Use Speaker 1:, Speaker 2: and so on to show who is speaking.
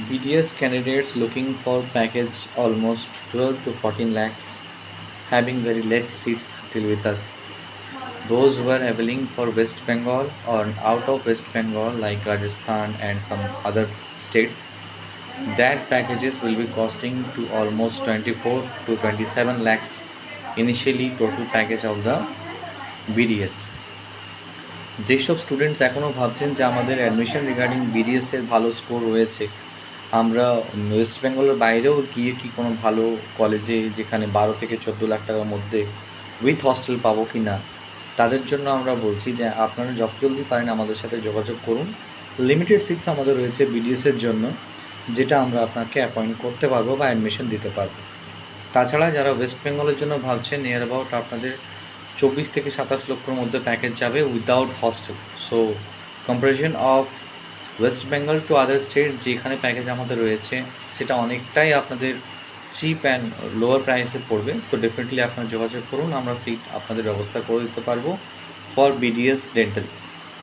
Speaker 1: BDS candidates looking for package almost 12 to 14 lakhs, having very less seats till with us. Those who are availing for West Bengal or out of West Bengal like Rajasthan and some other states, that packages will be costing to almost 24 to 27 lakhs initially total package of the BDS. যেসব students এখনও ভাবছেন যে আমাদের admission regarding বিডিএসের ভালো score রয়েছে, আমরা West বেঙ্গলের বাইরেও গিয়ে কি কোনো ভালো কলেজে যেখানে 12 থেকে 14 লাখ টাকার মধ্যে উইথ হস্টেল পাবো কি না, তাদের জন্য আমরা বলছি যে আপনারা যত জলদি পারেন আমাদের সাথে যোগাযোগ করুন। লিমিটেড সিটস আমাদের রয়েছে বিডিএসের জন্য, যেটা আমরা আপনাকে অ্যাপয়েন্ট করতে পারবো বা অ্যাডমিশন দিতে পারবো। তাছাড়া যারা ওয়েস্ট বেঙ্গলের জন্য ভাবছেন, নিয়ার অ্যাবাউট আপনাদের 24 থেকে 27 লক্ষর মধ্যে প্যাকেজ যাবে without hostel. So comparison of West Bengal to other state যেখানে প্যাকেজ আমাদের রয়েছে সেটা অনেকটাই আপনাদের চিপ অ্যান্ড লোয়ার প্রাইসে পড়বে। তো ডেফিনেটলি আপনারা যোগাযোগ করুন, আমরা সিট আপনাদের ব্যবস্থা করে দিতে পারবো ফর বিডিএস ডেন্টাল।